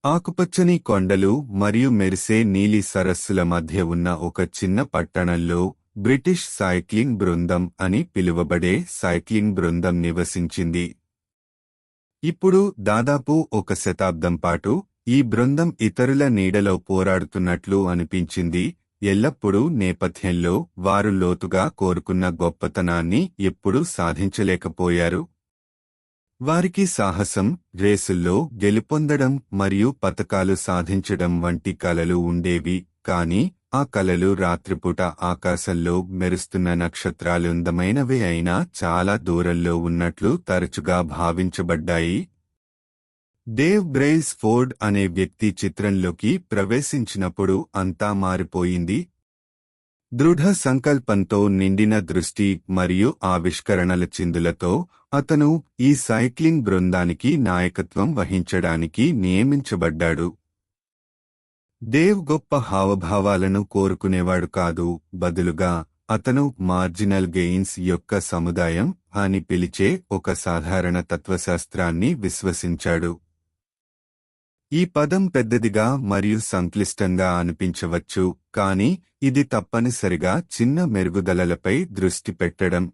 ఆకుపచ్చని కొండలు మరియు మెరిసే నీలి సరస్సుల మధ్య ఉన్న ఒక చిన్న పట్టణంలో బ్రిటిష్ సైక్లింగ్ బృందం అని పిలువబడే సైక్లింగ్ బృందం నివసించింది. ఇప్పుడు దాదాపు ఒక శతాబ్దం పాటు ఈ బృందం ఇతరుల నీడలో పోరాడుతున్నట్లు అనిపించింది. ఎల్లప్పుడూ నేపథ్యంలో వారు లోతుగా కోరుకున్న గొప్పతనాన్ని ఎప్పుడూ సాధించలేకపోయారు. వారికి సాహసం, రేసుల్లో గెలుపొందడం మరియు పతకాలు సాధించడం వంటి కలలు ఉండేవి, కాని ఆ కలలు రాత్రిపూట ఆకాశంలో మెరుస్తున్న నక్షత్రాలుందమైనవే అయినా చాలా దూరంలో ఉన్నట్లు తరచుగా భావించబడ్డాయి. డేవ్ బ్రెయిల్స్ఫోర్డ్ అనే వ్యక్తి చిత్రంలోకి ప్రవేశించినప్పుడు అంతా మారిపోయింది. దృఢ సంకల్పంతో నిండిన దృష్టి మరియు ఆవిష్కరణల చిందులతో అతను ఈ సైక్లింగ్ బృందానికి నాయకత్వం వహించడానికి నియమించబడ్డాడు. డేవ్ గొప్ప హావభావాలను కోరుకునేవాడు కాదు, బదులుగా అతను మార్జినల్ గెయిన్స్ యొక్క సముదాయం అని పిలిచే ఒక సాధారణ తత్వశాస్త్రాన్ని విశ్వసించాడు. ఈ పదం పెద్దదిగా మరియు సంక్లిష్టంగా అనిపించవచ్చు, కాని ఇది తప్పనిసరిగా చిన్న మెరుగుదలలపై దృష్టి పెట్టడం.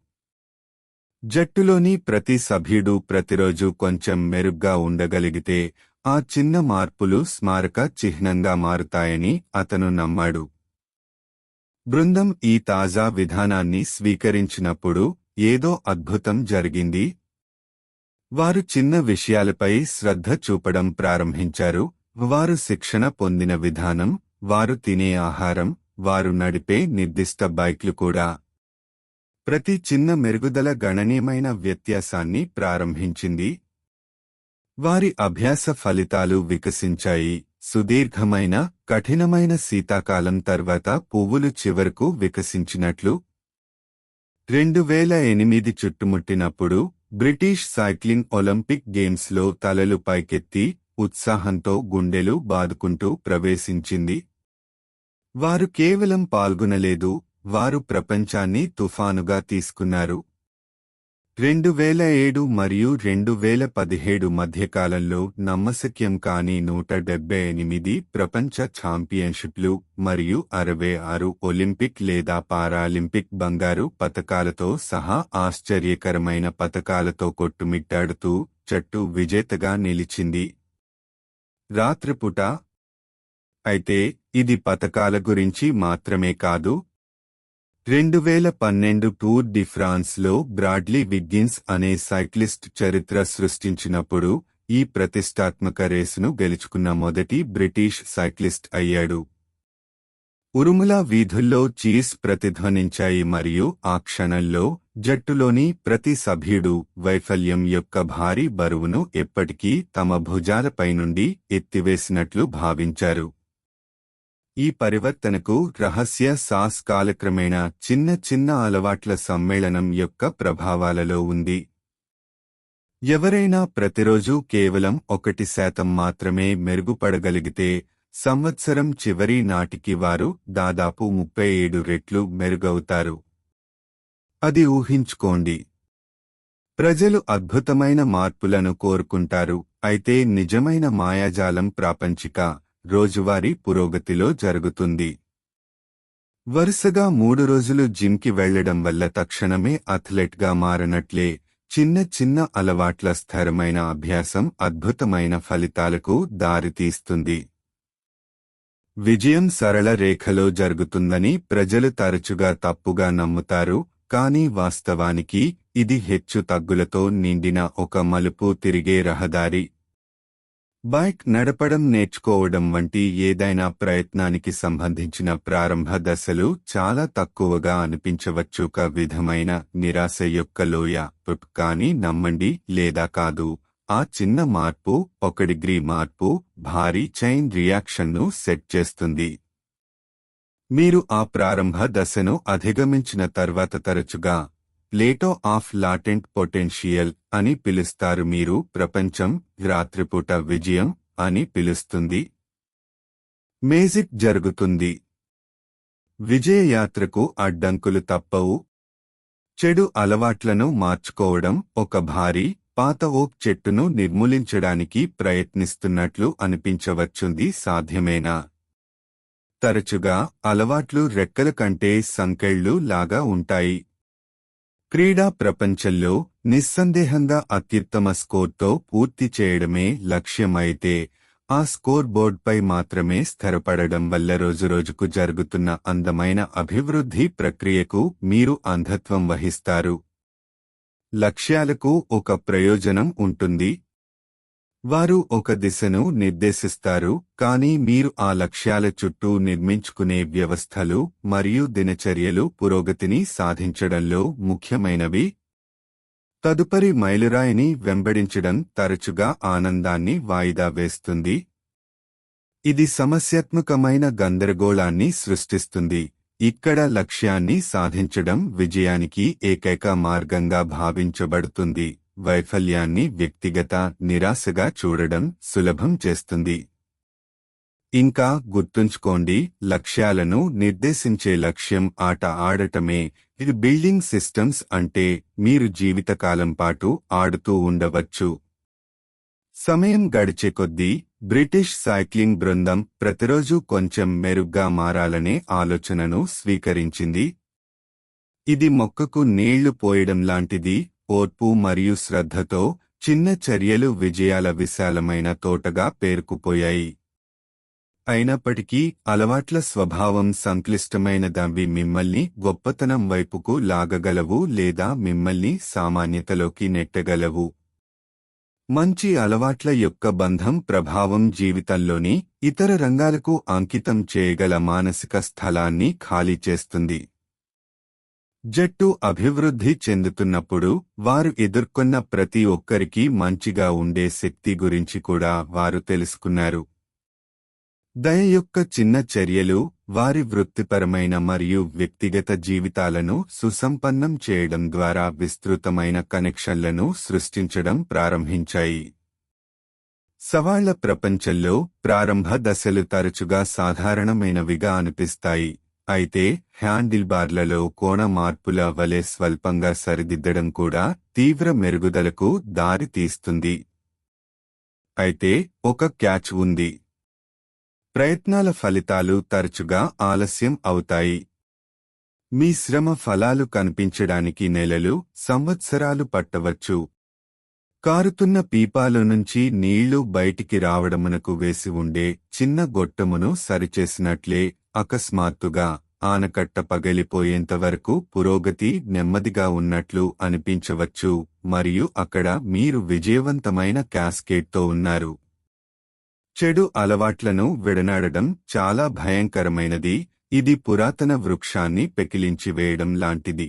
జట్టులోని ప్రతి సభ్యుడు ప్రతిరోజు కొంచెం మెరుగ్గా ఉండగలిగితే ఆ చిన్న మార్పులు స్మారక చిహ్నంగా మారుతాయని అతను నమ్మాడు. బృందం ఈ తాజా విధానాన్ని స్వీకరించినప్పుడు ఏదో అద్భుతం జరిగింది. వారు చిన్న విషయాలపై శ్రద్ధ చూపడం ప్రారంభించారు. వారు శిక్షణ పొందిన విధానం, వారు తినే ఆహారం, వారు నడిపే నిర్దిష్ట బైక్లు కూడా. ప్రతి చిన్న మెరుగుదల గణనీయమైన వ్యత్యాసాన్ని ప్రారంభించింది. వారి అభ్యాస ఫలితాలు వికసించాయి. సుదీర్ఘమైన, కఠినమైన శీతాకాలం తర్వాత పువ్వులు చివరకు వికసించినట్లు. 2008 చుట్టుముట్టినప్పుడు బ్రిటిష్ సైక్లింగ్ ఒలింపిక్ గేమ్స్లో తలలు పైకెత్తి ఉత్సాహంతో గుండెలు బాదుకుంటూ ప్రవేశించింది. వారు కేవలం పాల్గొనలేదు, వారు ప్రపంచాన్ని తుఫానుగా తీసుకున్నారు. 2007 మరియు 2017 మధ్యకాలంలో నమ్మశక్యం కాని 178 ప్రపంచ ఛాంపియన్షిప్లు మరియు 66 ఒలింపిక్ లేదా పారాలింపిక్ బంగారు పతకాలతో సహా ఆశ్చర్యకరమైన పతకాలతో కొట్టుమిట్టాడుతూ జట్టు విజేతగా నిలిచింది. రాత్రిపూట. అయితే ఇది పతకాల గురించి మాత్రమే కాదు. 2012 టూర్ డి ఫ్రాన్స్లో బ్రాడ్లీ విగ్గిన్స్ అనే సైక్లిస్ట్ చరిత్ర సృష్టించినప్పుడు ఈ ప్రతిష్టాత్మక రేసును గెలుచుకున్న మొదటి బ్రిటిష్ సైక్లిస్ట్ అయ్యాడు. ఉరుముల వీధుల్లో చీస్ ప్రతిధ్వనించాయి మరియు ఆ క్షణంలో జట్టులోని ప్రతి సభ్యుడు వైఫల్యం యొక్క భారీ బరువును ఎప్పటికీ తమ భుజాలపై నుండి ఎత్తివేసినట్లు భావించారు. ఈ పరివర్తనకు రహస్య సాస్ కాలక్రమేణా చిన్న చిన్న అలవాట్ల సమ్మేళనం యొక్క ప్రభావాలలో ఉంది. ఎవరైనా ప్రతిరోజూ కేవలం 1% మాత్రమే మెరుగుపడగలిగితే సంవత్సరం చివరి నాటికి వారు దాదాపు 37 రెట్లు మెరుగవుతారు. అది ఊహించుకోండి. ప్రజలు అద్భుతమైన మార్పులను కోరుకుంటారు, అయితే నిజమైన మాయాజాలం ప్రాపంచిక, రోజువారీ పురోగతిలో జరుగుతుంది. వరుసగా 3 రోజులు జిమ్కి వెళ్లడం వల్ల తక్షణమే అథ్లెట్గా మారనట్లే చిన్న చిన్న అలవాట్ల స్థిరమైన అభ్యాసం అద్భుతమైన ఫలితాలకు దారితీస్తుంది. విజయం సరళ రేఖలో జరుగుతుందని ప్రజలు తరచుగా తప్పుగా నమ్ముతారు, కానీ వాస్తవానికి ఇది హెచ్చు తగ్గులతో నిండిన ఒక మలుపు తిరిగే రహదారి. బైక్ నడపడం నేర్చుకోవడం వంటి ఏదైనా ప్రయత్నానికి సంబంధించిన ప్రారంభ దశలు చాలా తక్కువగా అనిపించవచ్చు. ఒక విధమైన నిరాశ యొక్క లోయ. కానీ నమ్మండి లేదా కాదు, ఆ చిన్న మార్పు, 1 డిగ్రీ మార్పు, భారీ చైన్ రియాక్షన్ను సెట్ చేస్తుంది. మీరు ఆ ప్రారంభ దశను అధిగమించిన తర్వాత తరచుగా ప్లేటో ఆఫ్ లాటెంట్ పొటెన్షియల్ అని పిలుస్తారు. మీరు ప్రపంచం రాత్రిపూట విజయం అని పిలుస్తుంది. మేజిక్ జరుగుతుంది. విజయయాత్రకు అడ్డంకులు తప్పవు. చెడు అలవాట్లను మార్చుకోవడం ఒక భారీ, పాత ఓక్ చెట్టును నిర్మూలించడానికి ప్రయత్నిస్తున్నట్లు అనిపించవచ్చుంది. సాధ్యమేనా? తరచుగా అలవాట్లు రెక్కల కంటే సంకెళ్ళు లాగా ఉంటాయి. క్రీడా ప్రపంచంలో నిస్సందేహంగా అత్యుత్తమ స్కోర్తో పూర్తి చేయడమే లక్ష్యమైతే ఆ స్కోర్ బోర్డ్పై మాత్రమే స్థిరపడడం వల్ల రోజురోజుకు జరుగుతున్న అందమైన అభివృద్ధి ప్రక్రియకు మీరు అంధత్వం వహిస్తారు. లక్ష్యాలకు ఒక ప్రయోజనం ఉంటుంది. వారు ఒక దిశను నిర్దేశిస్తారు, కానీ మీరు ఆ లక్ష్యాల చుట్టూ నిర్మించుకునే వ్యవస్థలు మరియు దినచర్యలు పురోగతిని సాధించడంలో ముఖ్యమైనవి. తదుపరి మైలురాయిని వెంబడించడం తరచుగా ఆనందాన్ని వాయిదా వేస్తుంది. ఇది సమస్యాత్మకమైన గందరగోళాన్ని సృష్టిస్తుంది. ఇక్కడ లక్ష్యాన్ని సాధించడం విజయానికి ఏకైక మార్గంగా భావించబడుతుంది. వైఫల్యాన్ని వ్యక్తిగత నిరాశగా చూడడం సులభం చేస్తుంది. ఇంకా గుర్తుంచుకోండి, లక్ష్యాలను నిర్దేశించే లక్ష్యం ఆట ఆడటమే. ఇది బిల్డింగ్ సిస్టమ్స్ అంటే మీరు జీవితకాలం పాటు ఆడుతూ ఉండవచ్చు. సమయం గడిచే కొద్దీ బ్రిటిష్ సైక్లింగ్ బృందం ప్రతిరోజు కొంచెం మెరుగ్గా మారాలనే ఆలోచనను స్వీకరించింది. ఇది మొక్కకు నీళ్లు పోయడం లాంటిది. ఓర్పు మరియు శ్రద్ధతో చిన్న చర్యలు విజయాల విశాలమైన తోటగా పేరుకుపోయాయి. అయినప్పటికీ అలవాట్ల స్వభావం సంక్లిష్టమైనదవి మిమ్మల్ని గొప్పతనం వైపుకు లాగగలవు లేదా మిమ్మల్ని సామాన్యతలోకి నెట్టగలవు. మంచి అలవాట్ల యొక్క బంధం ప్రభావం జీవితంలోని ఇతర రంగాలకు అంకితం చేయగల మానసిక స్థలాన్ని ఖాళీ చేస్తుంది. జట్టు అభివృద్ధి చెందుతున్నప్పుడు వారు ఎదుర్కొన్న ప్రతి ఒక్కరికి మంచిగా ఉండే శక్తి గురించి కూడా వారు తెలుసుకున్నారు. దయ యొక్క చిన్న చర్యలు వారి వృత్తిపరమైన మరియు వ్యక్తిగత జీవితాలను సుసంపన్నం చేయడం ద్వారా విస్తృతమైన కనెక్షన్లను సృష్టించడం ప్రారంభించాయి. సవాళ్ల ప్రపంచంలో ప్రారంభ దశలు తరచుగా సాధారణమైనవిగా అనిపిస్తాయి. అయితే హ్యాండిల్బార్లలో కోణ మార్పుల వలె స్వల్పంగా సరిదిద్దడం కూడా తీవ్ర మెరుగుదలకు దారి తీస్తుంది. అయితే ఒక క్యాచ్ ఉంది. ప్రయత్నాల ఫలితాలు తరచుగా ఆలస్యం అవుతాయి. మీ శ్రమ ఫలాలు కనిపించడానికి నెలలు, సంవత్సరాలు పట్టవచ్చు. కారుతున్న పీపాల నుంచి నీళ్లు బయటికి రావడమునకు వేసి ఉండే చిన్న గొట్టమును సరిచేసినట్లే అకస్మాత్తుగా ఆనకట్ట పగిలిపోయేంతవరకు పురోగతి నెమ్మదిగా ఉన్నట్లు అనిపించవచ్చు, మరియు అక్కడ మీరు విజయవంతమైన క్యాస్కేడ్తో ఉన్నారు. చెడు అలవాట్లను విడనాడడం చాలా భయంకరమైనది. ఇది పురాతన వృక్షాన్ని పెకిలించివేయడం లాంటిది.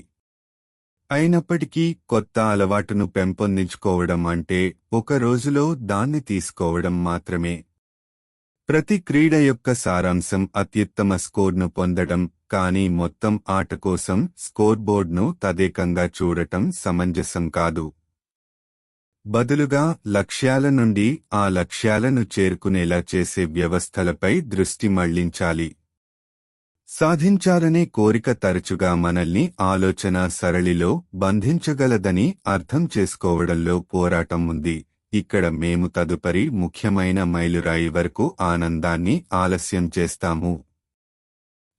అయినప్పటికీ కొత్త అలవాటును పెంపొందించుకోవడం అంటే ఒక రోజులో దాన్ని తీసుకోవడం మాత్రమే. ప్రతి క్రీడ యొక్క సారాంశం అత్యుత్తమ స్కోర్ను పొందడం, కానీ మొత్తం ఆట కోసం స్కోర్బోర్డ్ను తదేకంగా చూడటం సమంజసం కాదు. బదులుగా లక్ష్యాల నుండి ఆ లక్ష్యాలను చేరుకునేలా చేసే వ్యవస్థలపై దృష్టి మళ్లించాలి. సాధించాలనే కోరిక తరచుగా మనల్ని ఆలోచన సరళిలో బంధించగలదని అర్థం చేసుకోవడంలో పోరాటం ఉంది. ఇక్కడ మేము తదుపరి ముఖ్యమైన మైలురాయి వరకు ఆనందాన్ని ఆలస్యం చేస్తాము.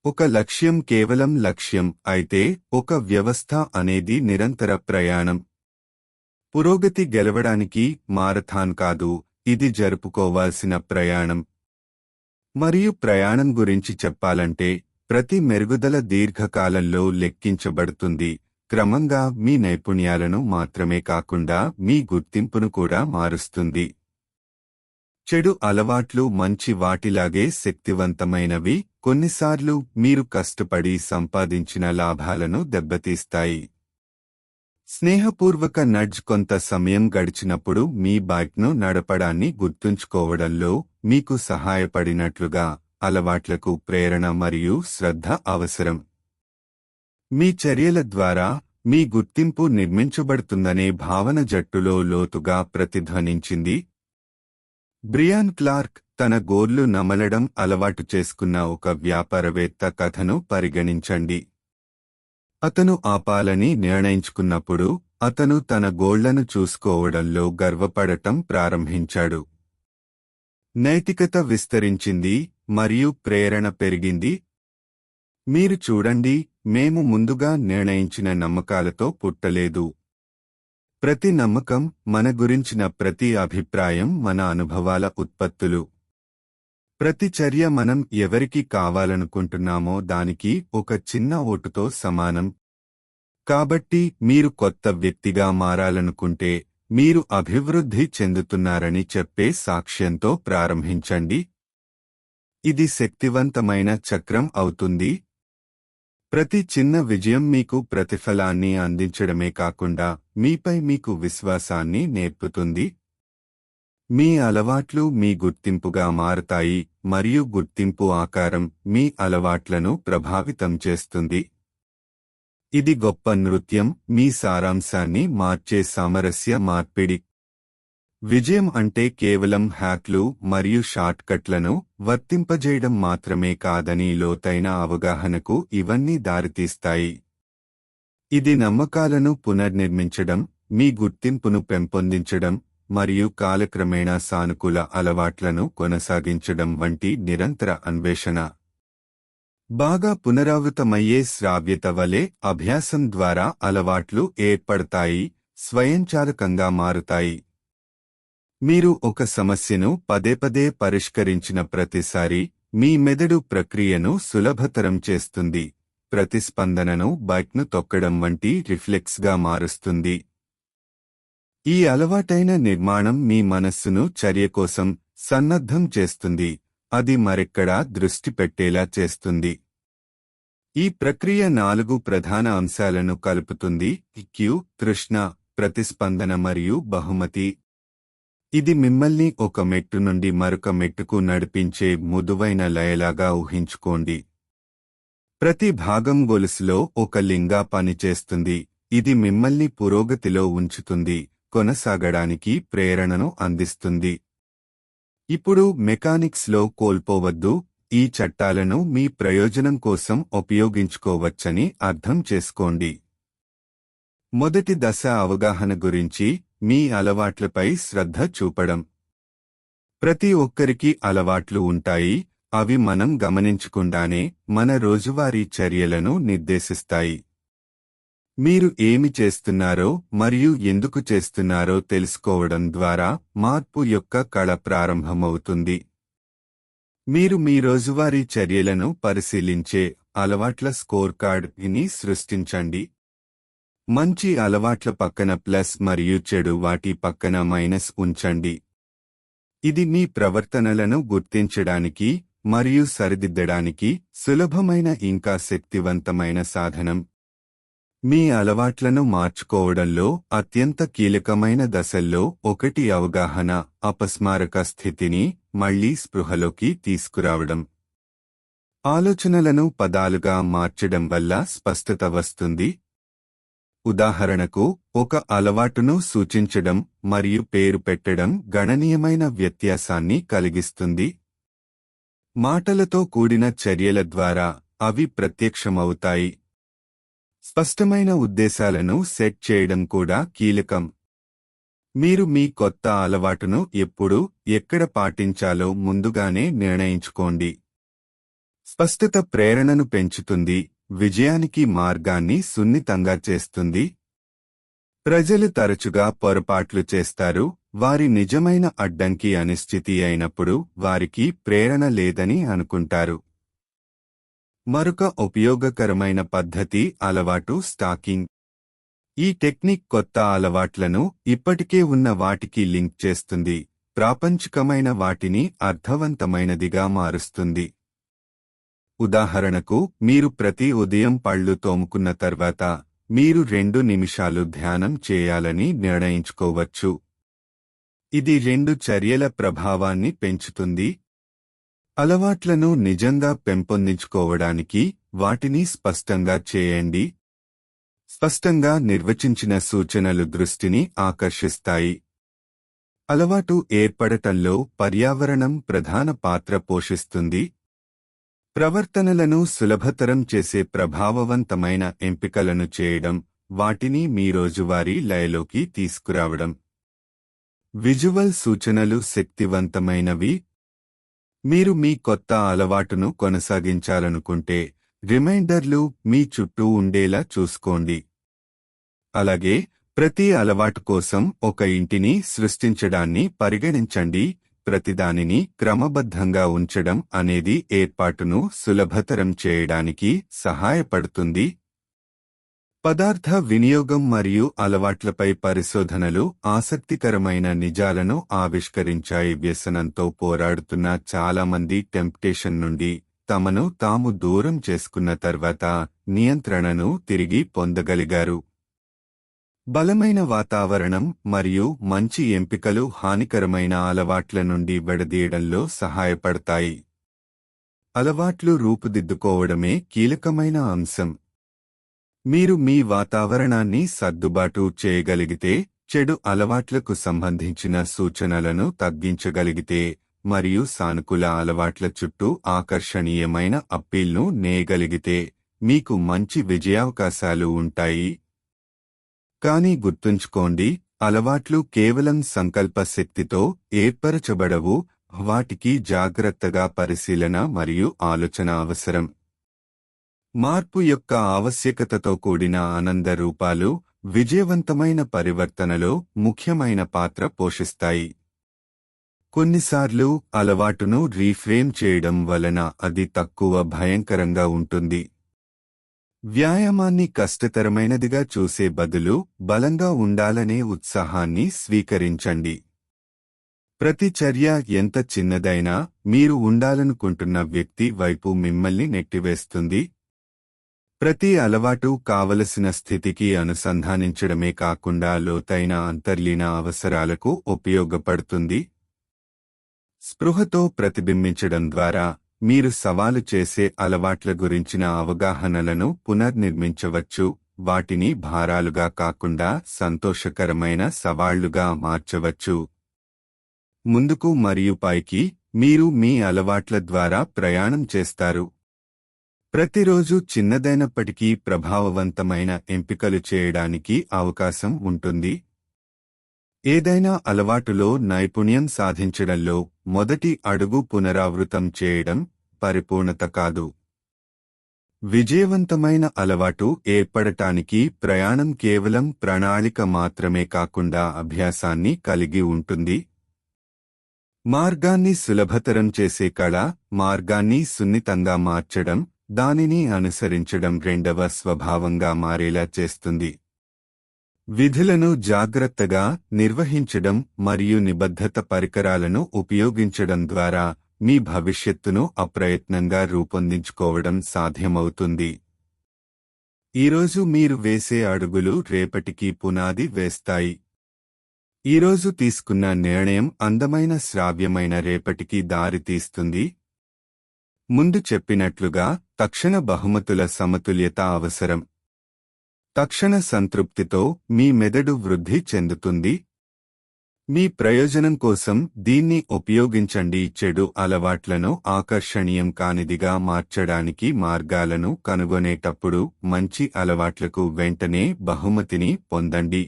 ఒక లక్ష్యం కేవలం లక్ష్యం అయితే ఒక వ్యవస్థ అనేది నిరంతర ప్రయాణం. పురోగతి గెలవడానికి మారథాన్ కాదు, ఇది జరుపుకోవాల్సిన ప్రయాణం. మరియు ప్రయాణం గురించి చెప్పాలంటే ప్రతి మెరుగుదల దీర్ఘకాలంలో లెక్కించబడుతుంది. క్రమంగా మీ నైపుణ్యాలను మాత్రమే కాకుండా మీ గుర్తింపును కూడా మారుస్తుంది. చెడు అలవాట్లు మంచి వాటిలాగే శక్తివంతమైనవి. కొన్నిసార్లు మీరు కష్టపడి సంపాదించిన లాభాలను దెబ్బతీస్తాయి. స్నేహపూర్వక నడ్జ్ కొంత సమయం గడిచినప్పుడు మీ బైక్ను నడపడాన్ని గుర్తుంచుకోవడంలో మీకు సహాయపడినట్లుగా అలవాట్లకు ప్రేరణ మరియు శ్రద్ధ అవసరం. మీ చర్యల ద్వారా మీ గుర్తింపు నిర్మించబడుతుందనే భావన జట్టులో లోతుగా ప్రతిధ్వనించింది. బ్రియాన్ క్లార్క్ తన గోర్లు నమలడం అలవాటు చేసుకున్న ఒక వ్యాపారవేత్త కథను పరిగణించండి. అతను ఆపాలని నిర్ణయించుకున్నప్పుడు అతను తన గోళ్లను చూసుకోవడంలో గర్వపడటం ప్రారంభించాడు. నైతికత విస్తరించింది మరియు ప్రేరణ పెరిగింది. మీరు చూడండి, మేము ముందుగా నిర్ణయించిన నమ్మకాలతో పుట్టలేదు. ప్రతి నమ్మకం, మన గురించిన ప్రతి అభిప్రాయం మన అనుభవాల ఉత్పత్తులు. ప్రతి చర్య మనం ఎవరికి కావాలనుకుంటున్నామో దానికి ఒక చిన్న ఓటుతో సమానం. కాబట్టి మీరు కొత్త వ్యక్తిగా మారాలనుకుంటే, మీరు అభివృద్ధి చెందుతున్నారని చెప్పే సాక్ష్యంతో ప్రారంభించండి. ఇది శక్తివంతమైన చక్రం అవుతుంది. ప్రతి చిన్న విజయం మీకు ప్రతిఫలాన్ని అందించడమే కాకుండా మీపై మీకు విశ్వాసాన్ని నేర్పుతుంది. మీ అలవాట్లు మీ గుర్తింపుగా మారతాయి మరియు గుర్తింపు ఆకారం మీ అలవాట్లను ప్రభావితం చేస్తుంది. ఇది గొప్ప నృత్యం, మీ సారాంశాన్ని మార్చే సామరస్య మార్పిడి. విజయం అంటే కేవలం హ్యాక్లు మరియు షార్ట్కట్లను వర్తింపజేయడం మాత్రమే కాదని లోతైన అవగాహనకు ఇవన్నీ దారితీస్తాయి. ఇది నమ్మకాలను పునర్నిర్మించడం, మీ గుర్తింపును పెంపొందించడం మరియు కాలక్రమేణా సానుకూల అలవాట్లను కొనసాగించడం వంటి నిరంతర అన్వేషణ. బాగా పునరావృతమయ్యే శ్రావ్యత వలె అభ్యాసం ద్వారా అలవాట్లు ఏర్పడతాయి, స్వయంచాలకంగా మారుతాయి. మీరు ఒక సమస్యను పదేపదే పరిష్కరించిన ప్రతిసారీ మీ మెదడు ప్రక్రియను సులభతరం చేస్తుంది, ప్రతిస్పందనను బైక్ను తొక్కడం వంటి రిఫ్లెక్స్గా మారుస్తుంది. ఈ అలవాటైన నిర్మాణం మీ మనస్సును చర్య కోసం సన్నద్ధం చేస్తుంది, అది మరెక్కడా దృష్టి పెట్టేలా చేస్తుంది. ఈ ప్రక్రియ 4 ప్రధాన అంశాలను కలుపుతుంది: క్యూ, తృష్ణ, ప్రతిస్పందన మరియు బహుమతి. ఇది మిమ్మల్ని ఒక మెట్టు నుండి మరొక మెట్టుకు నడిపించే మృదువైన లయలాగా ఊహించుకోండి. ప్రతి భాగం గొలుసులో ఒక లింగా పనిచేస్తుంది, ఇది మిమ్మల్ని పురోగతిలో ఉంచుతుంది, కొనసాగడానికి ప్రేరణను అందిస్తుంది. ఇప్పుడు మెకానిక్స్లో కోల్పోవద్దు, ఈ చట్టాలను మీ ప్రయోజనం కోసం ఉపయోగించుకోవచ్చని అర్థం చేసుకోండి. మొదటి దశ అవగాహన గురించి, మీ అలవాట్లపై శ్రద్ధ చూపడం. ప్రతి ఒక్కరికి అలవాట్లు ఉంటాయి, అవి మనం గమనించకుండానే మన రోజువారీ చర్యలను నిర్దేశిస్తాయి. మీరు ఏమి చేస్తున్నారో మరియు ఎందుకు చేస్తున్నారో తెలుసుకోవడం ద్వారా మార్పు యొక్క కళ ప్రారంభమవుతుంది. మీరు మీ రోజువారీ చర్యలను పరిశీలించే అలవాట్ల స్కోర్ కార్డ్ని సృష్టించండి. మంచి అలవాట్ల పక్కన ప్లస్ మరియు చెడు వాటి పక్కన మైనస్ ఉంచండి. ఇది మీ ప్రవర్తనలను గుర్తించడానికి మరియు సరిదిద్దడానికి సులభమైన ఇంకా శక్తివంతమైన సాధనం. మీ అలవాట్లను మార్చుకోవడంలో అత్యంత కీలకమైన దశల్లో ఒకటి అవగాహన, అపస్మారక స్థితిని మళ్లీ స్పృహలోకి తీసుకురావడం. ఆలోచనలను పదాలుగా మార్చడం వల్ల స్పష్టత వస్తుంది. ఉదాహరణకు, ఒక అలవాటును సూచించడం మరియు పేరు పెట్టడం గణనీయమైన వ్యత్యాసాన్ని కలిగిస్తుంది. మాటలతో కూడిన చర్యల ద్వారా అవి ప్రత్యక్షమవుతాయి. స్పష్టమైన ఉద్దేశాలను సెట్ చేయడం కూడా కీలకం. మీరు మీ కొత్త అలవాటును ఎప్పుడు, ఎక్కడ పాటించాలో ముందుగానే నిర్ణయించుకోండి. స్పష్టత ప్రేరణను పెంచుతుంది, విజయానికి మార్గాన్ని సున్నితంగా చేస్తుంది. ప్రజలు తరచుగా పొరపాట్లు చేస్తారు, వారి నిజమైన అడ్డంకి అనిశ్చితి అయినప్పుడు వారికి ప్రేరణ లేదని అనుకుంటారు. మరొక ఉపయోగకరమైన పద్ధతి అలవాటు స్టాకింగ్. ఈ టెక్నిక్ కొత్త అలవాట్లను ఇప్పటికే ఉన్న వాటికి లింక్ చేస్తుంది, ప్రాపంచికమైన వాటిని అర్థవంతమైనదిగా మారుస్తుంది. ఉదాహరణకు, మీరు ప్రతి ఉదయం పళ్ళు తోముకున్న తర్వాత మీరు 2 నిమిషాలు ధ్యానం చేయాలని నిర్ణయించుకోవచ్చు. ఇది 2 చర్యల ప్రభావాన్ని పెంచుతుంది. అలవాట్లను నిజంగా పెంపొందించుకోవడానికి వాటిని స్పష్టంగా చేయండి. స్పష్టంగా నిర్వచించిన సూచనలు దృష్టిని ఆకర్షిస్తాయి. అలవాటు ఏర్పడటంలో పర్యావరణం ప్రధాన పాత్ర పోషిస్తుంది. ప్రవర్తనలను సులభతరం చేసే ప్రభావవంతమైన ఎంపికలను చేయడం వాటిని మీ రోజువారీ లయలోకి తీసుకురావడం. విజువల్ సూచనలు శక్తివంతమైనవి. మీరు మీ కొత్త అలవాటును కొనసాగించాలనుకుంటే రిమైండర్లు మీ చుట్టూ ఉండేలా చూసుకోండి. అలాగే ప్రతి అలవాటు కోసం ఒక ఇంటిని సృష్టించడాన్ని పరిగణించండి. ప్రతిదానిని క్రమబద్ధంగా ఉంచడం అనేది ఏర్పాటును సులభతరం చేయడానికి సహాయపడుతుంది. పదార్థ వినియోగం మరియు అలవాట్లపై పరిశోధనలు ఆసక్తికరమైన నిజాలను ఆవిష్కరించాయి. వ్యసనంతో పోరాడుతున్న చాలామంది టెంప్టేషన్ నుండి తమను తాము దూరం చేసుకున్న తర్వాత నియంత్రణను తిరిగి పొందగలిగారు. బలమైన వాతావరణం మరియు మంచి ఎంపికలు హానికరమైన అలవాట్ల నుండి విడదీయడంలో సహాయపడతాయి. అలవాట్లు రూపుదిద్దుకోవడమే కీలకమైన అంశం. మీరు మీ వాతావరణాన్ని సర్దుబాటు చేయగలిగితే, చెడు అలవాట్లకు సంబంధించిన సూచనలను తగ్గించగలిగితే మరియు సానుకూల అలవాట్ల చుట్టూ ఆకర్షణీయమైన అప్పీల్ను నేయగలిగితే మీకు మంచి విజయావకాశాలు ఉంటాయి. కానీ గుర్తుంచుకోండి, అలవాట్లు కేవలం సంకల్ప శక్తితో ఏర్పరచబడవు. వాటికి జాగ్రత్తగా పరిశీలన మరియు ఆలోచన అవసరం. మార్పు యొక్క ఆవశ్యకతతో కూడిన ఆనంద రూపాలు విజయవంతమైన పరివర్తనలో ముఖ్యమైన పాత్ర పోషిస్తాయి. కొన్నిసార్లు అలవాటును రీఫ్రేమ్ చేయడం వలన అది తక్కువ భయంకరంగా ఉంటుంది. వ్యాయామాన్ని కష్టతరమైనదిగా చూసే బదులు బలంగా ఉండాలనే ఉత్సాహాన్ని స్వీకరించండి. ప్రతి చర్య ఎంత చిన్నదైనా మీరు ఉండాలనుకుంటున్న వ్యక్తి వైపు మిమ్మల్ని నెట్టివేస్తుంది. ప్రతి అలవాటు కావలసిన స్థితికి అనుసంధానించడమే కాకుండా లోతైన అంతర్లీన అవసరాలకు ఉపయోగపడుతుంది. స్పృహతో ప్రతిబింబించడం ద్వారా మీరు సవాలు చేసే అలవాట్ల గురించిన అవగాహనలను పునర్నిర్మించవచ్చు. వాటిని భారాలుగా కాకుండా సంతోషకరమైన సవాళ్లుగా మార్చవచ్చు. ముందుకు మరియు పైకి మీరు మీ అలవాట్ల ద్వారా ప్రయాణం చేస్తారు. ప్రతిరోజు చిన్నదైనప్పటికీ ప్రభావవంతమైన ఎంపికలు చేయడానికి అవకాశం ఉంటుంది. ఏదైనా అలవాటులో నైపుణ్యం సాధించడంలో మొదటి అడుగు పునరావృతం చేయడం, పరిపూర్ణత కాదు. విజయవంతమైన అలవాటు ఏర్పడటానికి ప్రయాణం కేవలం ప్రణాళిక మాత్రమే కాకుండా అభ్యాసాన్ని కలిగి ఉంటుంది. మార్గాన్ని సులభతరం చేసే కళ, మార్గాన్ని సున్నితంగా మార్చడం, దానిని అనుసరించడం రెండవ స్వభావంగా మారేలా చేస్తుంది. విధులను జాగ్రత్తగా నిర్వహించడం మరియు నిబద్ధత పరికరాలను ఉపయోగించడం ద్వారా మీ భవిష్యత్తును అప్రయత్నంగా రూపొందించుకోవడం సాధ్యమవుతుంది. ఈరోజు మీరు వేసే అడుగులు రేపటికి పునాది వేస్తాయి. ఈరోజు తీసుకున్న నిర్ణయం అందమైన శ్రావ్యమైన రేపటికి దారి తీస్తుంది. ముందు చెప్పినట్లుగా తక్షణ బహుమతుల సమతుల్యత అవసరం. తక్షణ సంతృప్తితో మీ మెదడు వృద్ధి చెందుతుంది. మీ ప్రయోజనం కోసం దీన్ని ఉపయోగించండి. చెడు అలవాట్లను ఆకర్షణీయం కానిదిగా మార్చడానికి మార్గాలను కనుగొనేటప్పుడు మంచి అలవాట్లకు వెంటనే బహుమతిని పొందండి.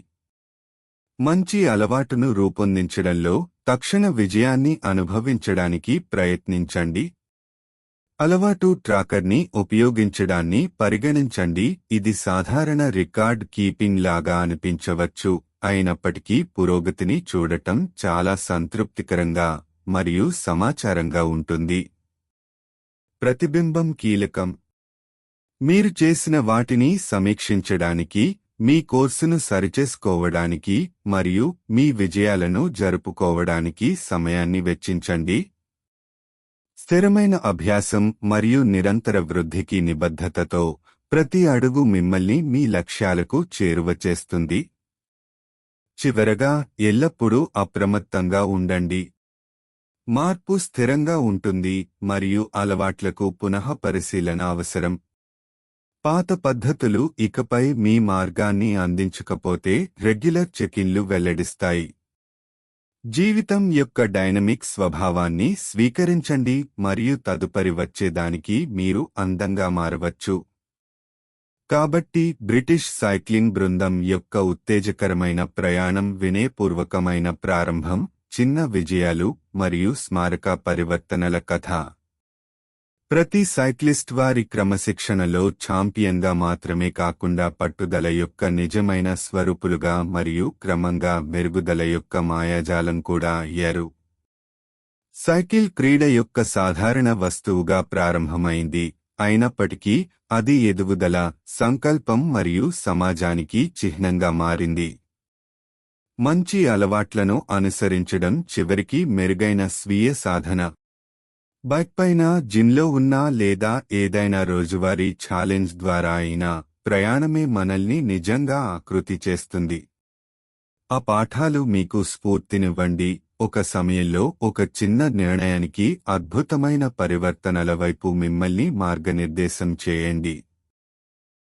మంచి అలవాటును రూపొందించడంలో తక్షణ విజయాన్ని అనుభవించడానికి ప్రయత్నించండి. అలవాటు ట్రాకర్ని ఉపయోగించడాన్ని పరిగణించండి. ఇది సాధారణ రికార్డ్ కీపింగ్ లాగా అనిపించవచ్చు, అయినప్పటికీ పురోగతిని చూడటం చాలా సంతృప్తికరంగా మరియు సమాచారంగా ఉంటుంది. ప్రతిబింబం కీలకం. మీరు చేసిన వాటిని సమీక్షించడానికి, మీ కోర్సును సరిచేసుకోవడానికి మరియు మీ విజయాలను జరుపుకోవడానికి సమయాన్ని వెచ్చించండి. స్థిరమైన అభ్యాసం మరియు నిరంతర వృద్ధికి నిబద్ధతతో ప్రతి అడుగు మిమ్మల్ని మీ లక్ష్యాలకు చేరువ చేస్తుంది. చివరగా, ఎల్లప్పుడూ అప్రమత్తంగా ఉండండి. మార్పు స్థిరంగా ఉంటుంది మరియు అలవాట్లకు పునఃపరిశీలన అవసరం. పాత పద్ధతులు ఇకపై మీ మార్గాన్ని అందించకపోతే రెగ్యులర్ చెకిన్లు వెల్లడిస్తాయి. జీవితం యొక్క డైనమిక్ స్వభావాన్ని స్వీకరించండి మరియు తదుపరి వచ్చేదానికి మీరు అందంగా మారవచ్చు. కాబట్టి బ్రిటిష్ సైక్లింగ్ బృందం యొక్క ఉత్తేజకరమైన ప్రయాణం వినయపూర్వకమైన ప్రారంభం, చిన్న విజయాలు మరియు స్మారక పరివర్తనల కథ. ప్రతి సైక్లిస్ట్ వారి క్రమశిక్షణలో ఛాంపియన్గా మాత్రమే కాకుండా పట్టుదల యొక్క నిజమైన స్వరూపులుగా మరియు క్రమంగా మెరుగుదల యొక్క మాయాజాలం కూడా అయ్యారు. సైకిల్ క్రీడ యొక్క సాధారణ వస్తువుగా ప్రారంభమైంది, అయినప్పటికీ అది ఎదుగుదల, సంకల్పం మరియు సమాజానికి చిహ్నంగా మారింది. మంచి అలవాట్లను అనుసరించడం చివరికి మెరుగైన స్వీయ సాధన. బైక్ పైన, జిమ్లో ఉన్నా లేదా ఏదైనా రోజువారీ ఛాలెంజ్ ద్వారా అయినా ప్రయాణమే మనల్ని నిజంగా ఆకృతి చేస్తుంది. ఆ పాఠాలు మీకు స్ఫూర్తినివ్వండి. ఒక సమయంలో ఒక చిన్న నిర్ణయానికి అద్భుతమైన పరివర్తనల వైపు మిమ్మల్ని మార్గనిర్దేశం చేయండి.